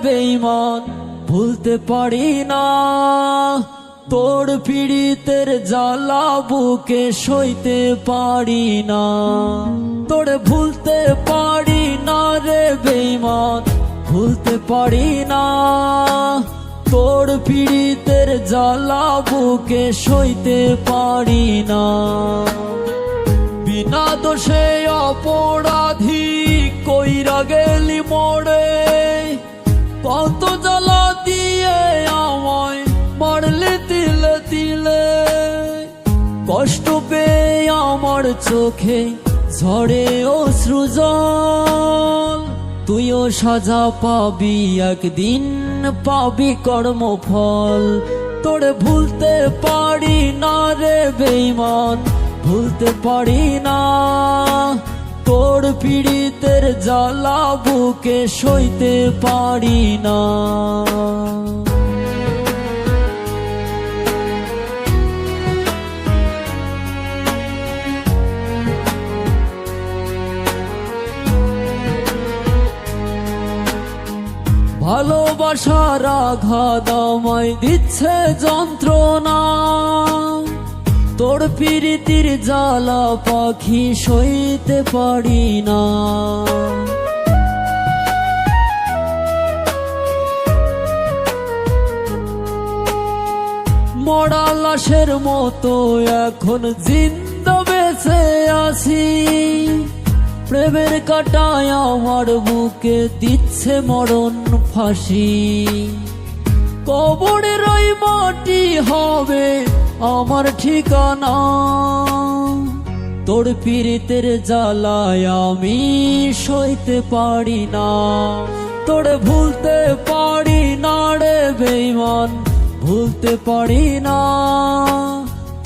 বেঈমান ভুলতে পারি না, তোর পীড়িতের জ্বালা বুকে সইতে পারি না। তোরে ভুলতে পারি না রে বেঈমান, ভুলতে পারি না, তোর পীড়িতের জ্বালা বুকে সইতে পারি না। বিনা দোষে অপরাধী কইরা গেলি মোড়ে, কত জ্বালা দিয়ে আমায় মারলে তিলে তিলে। কষ্ট পেয়ে আমার চোখে ঝরে অশ্রুজল, তুইও সাজা পাবি একদিন, পাবি কর্মফল। তোরে ভুলতে পারি না রে বেঈমান, ভুলতে পারি না, তোর পীড়িতের জ্বালা বুকে সইতে পারি না। ভালোবাসার আঘাত আমায় দিচ্ছে যন্ত্রণা, তোর পীড়িতির জ্বালা পাখি সইতে পারি না। মরা লাশের মতো এখন জিন্দা বেঁচে আছি, প্রেমের কাঁটায় আমার বুকে দিচ্ছে মরণ ফাঁসি। কবরের ওই মাটি হবে আমার ঠিকানা, তোর পীড়িতের জ্বালায় আমি সইতে পারি না। তোরে ভুলতে পারি না রে বেঈমান, ভুলতে পারি না,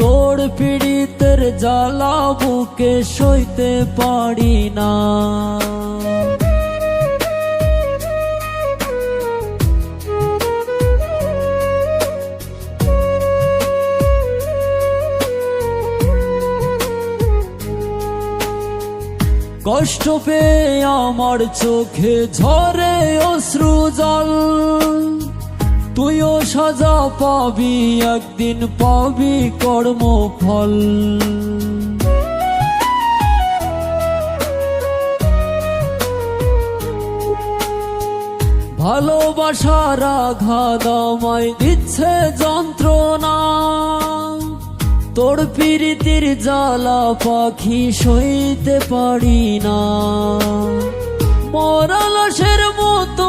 তোর পীড়িতের জ্বালা বুকে সইতে পারি না। কষ্ট পেয়ে আমার চোখে ঝরে অশ্রুজল, তুইও সাজা পাবি একদিন, পাবি কর্মফল। ভালোবাসার আঘাত আমায় দিচ্ছে যন্ত্রণা, তোর পীড়িতির জ্বালা পাখি সইতে পারি না। মরা লাশের মতো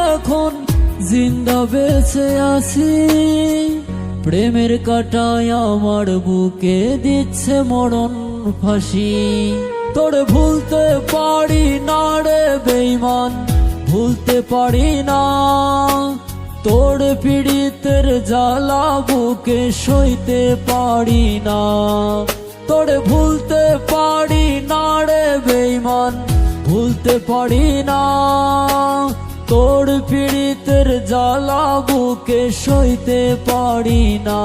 এখন জিন্দা বেঁচে আছি, প্রেমের কাঁটায় আমার বুকে দিচ্ছে মরণ ফাঁসি। তোরে ভুলতে পারি না রে বেঈমান, ভুলতে পারি না, তোর পীড়িতের জ্বালা বুকে সইতে পারি না। তোরে ভুলতে পারি না রে বেঈমান, ভুলতে পারি না, তোর পীড়িতের জ্বালা বুকে সইতে পারি না।